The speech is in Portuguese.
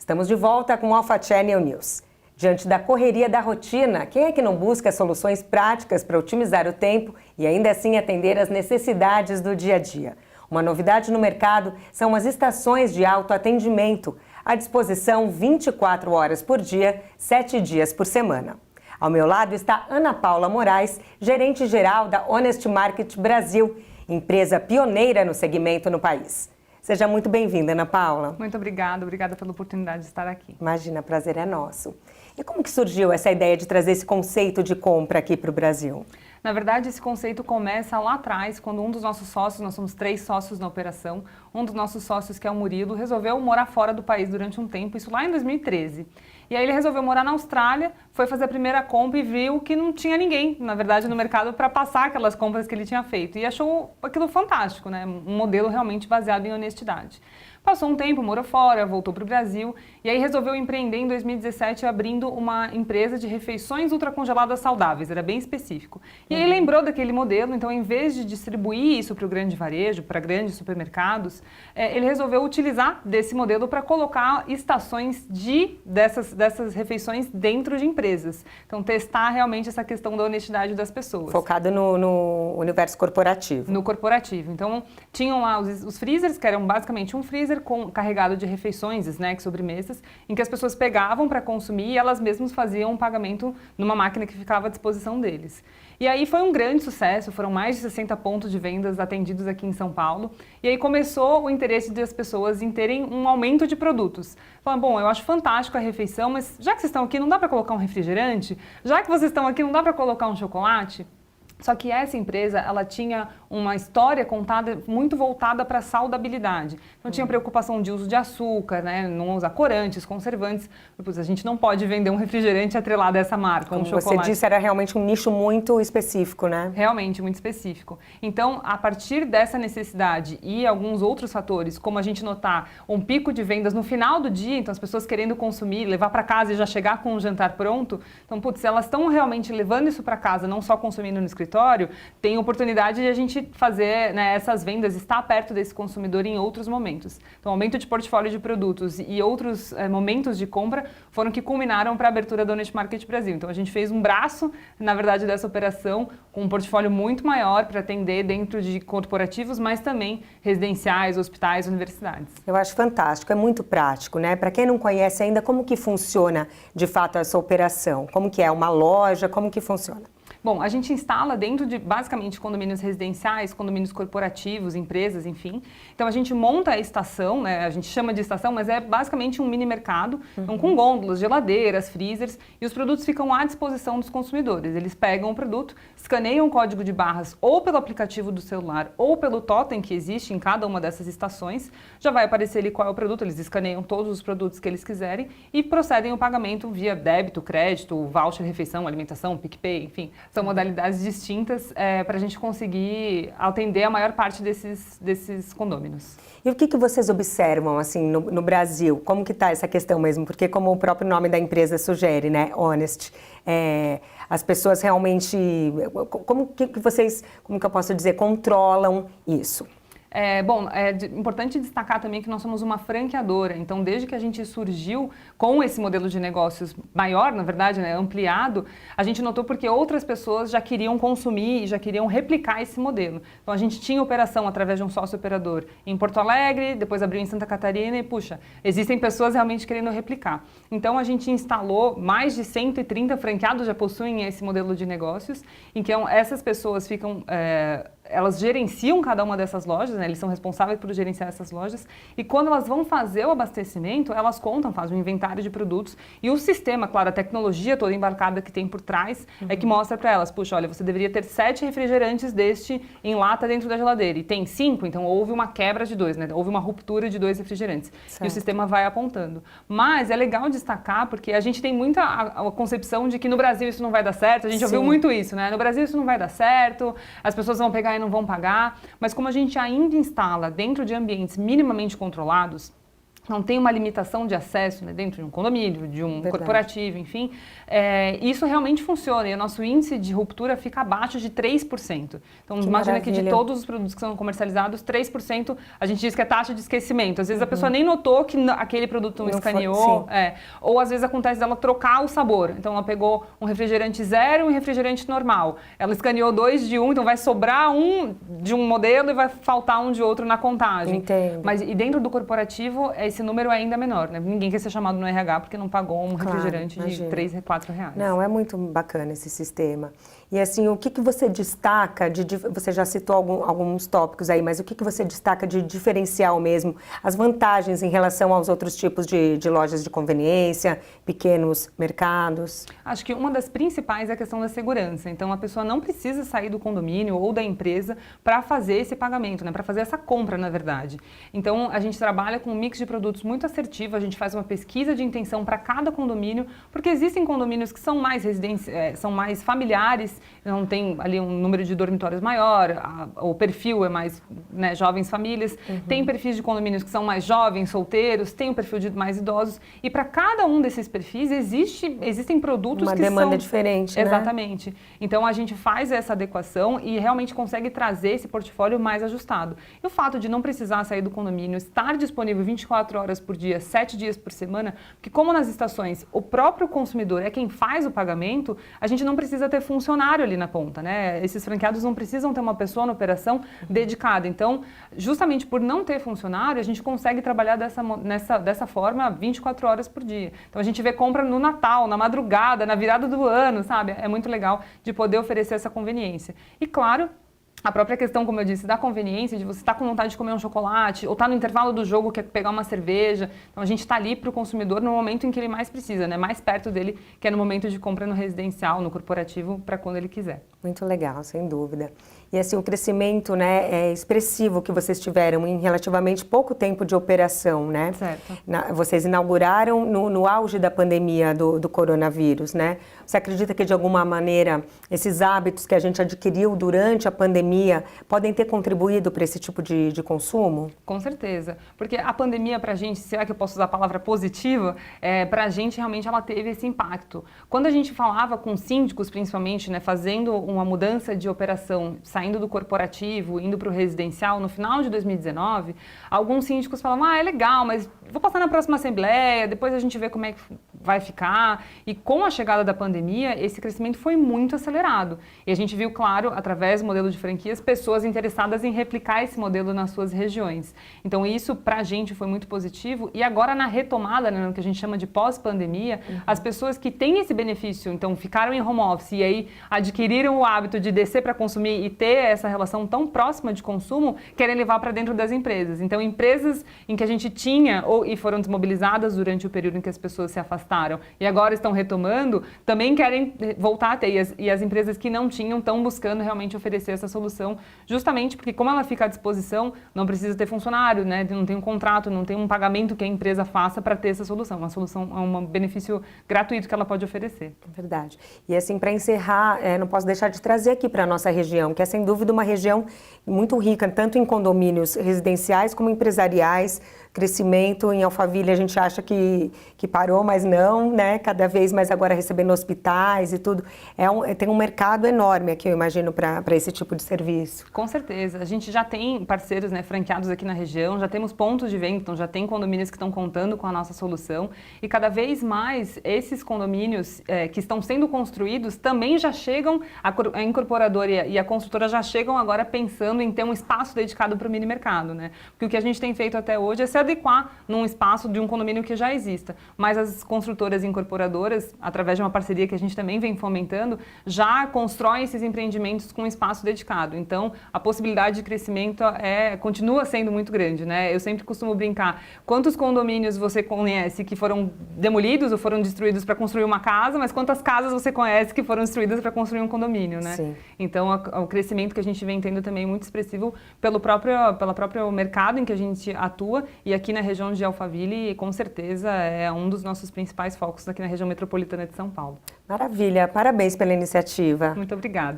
Estamos de volta com o Alpha Channel News. Diante da correria da rotina, quem é que não busca soluções práticas para otimizar o tempo e ainda assim atender às necessidades do dia a dia? Uma novidade no mercado são as estações de autoatendimento, à disposição 24 horas por dia, 7 dias por semana. Ao meu lado está Ana Paula Moraes, gerente-geral da Honest Market Brasil, empresa pioneira no segmento no país. Seja muito bem-vinda, Ana Paula. Muito obrigada pela oportunidade de estar aqui. Imagina, prazer é nosso. E como que surgiu essa ideia de trazer esse conceito de compra aqui para o Brasil? Na verdade, esse conceito começa lá atrás, quando um dos nossos sócios, nós somos 3 sócios na operação, um dos nossos sócios, que é o Murilo, resolveu morar fora do país durante um tempo, isso lá em 2013. E aí ele resolveu morar na Austrália, foi fazer a primeira compra e viu que não tinha ninguém, na verdade, no mercado para passar aquelas compras que ele tinha feito. E achou aquilo fantástico, né? Um modelo realmente baseado em honestidade. Passou um tempo, morou fora, voltou para o Brasil e aí resolveu empreender em 2017 abrindo uma empresa de refeições ultracongeladas saudáveis, era bem específico. E aí lembrou daquele modelo, então em vez de distribuir isso para o grande varejo, para grandes supermercados, ele resolveu utilizar desse modelo para colocar estações dessas refeições dentro de empresas. Então testar realmente essa questão da honestidade das pessoas. Focado no universo corporativo. No corporativo. Então tinham lá os freezers, que eram basicamente um freezer carregado de refeições, snacks, sobremesas, em que as pessoas pegavam para consumir e elas mesmas faziam um pagamento numa máquina que ficava à disposição deles. E aí foi um grande sucesso, foram mais de 60 pontos de vendas atendidos aqui em São Paulo. E aí começou o interesse das pessoas em terem um aumento de produtos. Falaram, bom, eu acho fantástico a refeição, mas já que vocês estão aqui, não dá para colocar um refrigerante? Já que vocês estão aqui, não dá para colocar um chocolate? Só que essa empresa, ela tinha uma história contada muito voltada para a saudabilidade. Não tinha preocupação de uso de açúcar, né? Não usar corantes, conservantes. A gente não pode vender um refrigerante atrelado a essa marca, como um chocolate. Você disse, era realmente um nicho muito específico, né? Realmente, muito específico. Então, a partir dessa necessidade e alguns outros fatores, como a gente notar um pico de vendas no final do dia, então as pessoas querendo consumir, levar para casa e já chegar com um jantar pronto, então, putz, elas estão realmente levando isso para casa, não só consumindo no escritório, tem oportunidade de a gente fazer, né, essas vendas, estar perto desse consumidor em outros momentos. Então, aumento de portfólio de produtos e outros momentos de compra foram que culminaram para a abertura da Honest Market Brasil. Então, a gente fez um braço, na verdade, dessa operação com um portfólio muito maior para atender dentro de corporativos, mas também residenciais, hospitais, universidades. Eu acho fantástico, é muito prático, né? Para quem não conhece ainda, como que funciona de fato essa operação? Como que é uma loja? Como que funciona? Bom, a gente instala dentro de, basicamente, condomínios residenciais, condomínios corporativos, empresas, enfim. Então, a gente monta a estação, né? A gente chama de estação, mas é basicamente um mini mercado, então, com gôndolas, geladeiras, freezers, e os produtos ficam à disposição dos consumidores. Eles pegam o produto, escaneiam o código de barras ou pelo aplicativo do celular ou pelo totem que existe em cada uma dessas estações. Já vai aparecer ali qual é o produto, eles escaneiam todos os produtos que eles quiserem e procedem o pagamento via débito, crédito, voucher, refeição, alimentação, PicPay, enfim. São modalidades distintas para a gente conseguir atender a maior parte desses condôminos. E o que vocês observam assim no Brasil? Como que está essa questão mesmo? Porque como o próprio nome da empresa sugere, né, Honest, as pessoas realmente, como que eu posso dizer, controlam isso? Bom, é importante destacar também que nós somos uma franqueadora, então desde que a gente surgiu com esse modelo de negócios maior, na verdade, né, ampliado, a gente notou porque outras pessoas já queriam consumir e já queriam replicar esse modelo. Então a gente tinha operação através de um sócio operador em Porto Alegre, depois abriu em Santa Catarina e, puxa, existem pessoas realmente querendo replicar. Então a gente instalou mais de 130 franqueados já possuem esse modelo de negócios, em que essas pessoas ficam... elas gerenciam cada uma dessas lojas, né? Eles são responsáveis por gerenciar essas lojas e quando elas vão fazer o abastecimento, elas contam, fazem um inventário de produtos e o sistema, claro, a tecnologia toda embarcada que tem por trás é que mostra para elas, puxa, olha, você deveria ter 7 refrigerantes deste em lata dentro da geladeira e tem 5, então houve uma quebra de 2, né? Houve uma ruptura de 2 refrigerantes. Certo. E o sistema vai apontando. Mas é legal destacar porque a gente tem muita a concepção de que no Brasil isso não vai dar certo, a gente ouviu muito isso, né? No Brasil isso não vai dar certo, as pessoas vão pegar e não vão pagar, mas como a gente ainda instala dentro de ambientes minimamente controlados, não tem uma limitação de acesso, né, dentro de um condomínio, de um corporativo, enfim, isso realmente funciona e o nosso índice de ruptura fica abaixo de 3%. Então, imagina que de todos os produtos que são comercializados, 3% a gente diz que é taxa de esquecimento. Às vezes a pessoa nem notou que aquele produto não escaneou, ou às vezes acontece dela trocar o sabor. Então, ela pegou um refrigerante zero e um refrigerante normal. Ela escaneou 2 de um, então vai sobrar um de um modelo e vai faltar um de outro na contagem. Entendo. Mas e dentro do corporativo, esse número é ainda menor, né? Ninguém quer ser chamado no RH porque não pagou um refrigerante de 3, 4 reais. Não, é muito bacana esse sistema. E assim, o que você destaca, você já citou alguns tópicos aí, mas o que você destaca de diferencial mesmo, as vantagens em relação aos outros tipos de lojas de conveniência, pequenos mercados? Acho que uma das principais é a questão da segurança. Então, a pessoa não precisa sair do condomínio ou da empresa para fazer esse pagamento, né? Para fazer essa compra, na verdade. Então, a gente trabalha com um mix de produtos muito assertivo, a gente faz uma pesquisa de intenção para cada condomínio, porque existem condomínios que são mais são mais familiares, não tem ali um número de dormitórios maior, o perfil é mais, né, jovens famílias, tem perfis de condomínios que são mais jovens, solteiros, tem o perfil de mais idosos, e para cada um desses perfis existem produtos uma que demanda são... diferente, né? Exatamente. Então a gente faz essa adequação e realmente consegue trazer esse portfólio mais ajustado. E o fato de não precisar sair do condomínio, estar disponível 24 horas por dia, 7 dias por semana, porque como nas estações o próprio consumidor é quem faz o pagamento, a gente não precisa ter funcionário ali na ponta, né? Esses franqueados não precisam ter uma pessoa na operação dedicada. Então, justamente por não ter funcionário, a gente consegue trabalhar dessa forma 24 horas por dia. Então, a gente vê compra no Natal, na madrugada, na virada do ano, sabe? É muito legal de poder oferecer essa conveniência. E, claro, a própria questão, como eu disse, da conveniência, de você estar com vontade de comer um chocolate, ou estar no intervalo do jogo, quer pegar uma cerveja. Então, a gente está ali para o consumidor no momento em que ele mais precisa, né? Mais perto dele, que é no momento de compra no residencial, no corporativo, para quando ele quiser. Muito legal, sem dúvida. E assim, o crescimento, né, expressivo que vocês tiveram em relativamente pouco tempo de operação, né? Certo. Vocês inauguraram no auge da pandemia do coronavírus, né? Você acredita que, de alguma maneira, esses hábitos que a gente adquiriu durante a pandemia podem ter contribuído para esse tipo de consumo? Com certeza. Porque a pandemia, para a gente, será que eu posso usar a palavra positiva? Para a gente, realmente, ela teve esse impacto. Quando a gente falava com síndicos, principalmente, né, fazendo uma mudança de operação, saindo do corporativo, indo para o residencial, no final de 2019, alguns síndicos falavam, é legal, mas vou passar na próxima assembleia, depois a gente vê como é que vai ficar. E com a chegada da pandemia, esse crescimento foi muito acelerado. E a gente viu, claro, através do modelo de franquias, pessoas interessadas em replicar esse modelo nas suas regiões. Então isso, para a gente, foi muito positivo. E agora, na retomada, né, no que a gente chama de pós-pandemia, as pessoas que têm esse benefício, então ficaram em home office e aí adquiriram o hábito de descer para consumir e ter essa relação tão próxima de consumo, querem levar para dentro das empresas. Então, empresas em que a gente tinha e foram desmobilizadas durante o período em que as pessoas se afastaram e agora estão retomando, também querem voltar a ter. E as empresas que não tinham estão buscando realmente oferecer essa solução, justamente porque como ela fica à disposição, não precisa ter funcionário, né? Não tem um contrato, não tem um pagamento que a empresa faça para ter essa solução. Uma solução é um benefício gratuito que ela pode oferecer. Verdade. E assim, para encerrar, não posso deixar de trazer aqui para a nossa região, que é sem dúvida uma região muito rica, tanto em condomínios residenciais como empresariais. Crescimento em Alphaville, a gente acha que parou, mas não, né? Cada vez mais agora recebendo hospitais e tudo. Tem um mercado enorme aqui, eu imagino, para esse tipo de serviço. Com certeza. A gente já tem parceiros, né, franqueados aqui na região, já temos pontos de venda, então já tem condomínios que estão contando com a nossa solução. E cada vez mais esses condomínios que estão sendo construídos também já chegam, a incorporadora e a construtora já chegam agora pensando em ter um espaço dedicado para o mini mercado, né? Porque o que a gente tem feito até hoje é se adequar num espaço de um condomínio que já exista. Mas as construtoras e incorporadoras, através de uma parceria que a gente também vem fomentando, já constroem esses empreendimentos com um espaço dedicado. Então, a possibilidade de crescimento continua sendo muito grande, né? Eu sempre costumo brincar, quantos condomínios você conhece que foram demolidos ou foram destruídos para construir uma casa, mas quantas casas você conhece que foram destruídas para construir um condomínio, né? Sim. Então, o crescimento que a gente vem tendo também é muito expressivo pelo próprio mercado em que a gente atua. E aqui na região de Alphaville, com certeza, é um dos nossos principais focos aqui na região metropolitana de São Paulo. Maravilha, parabéns pela iniciativa. Muito obrigada.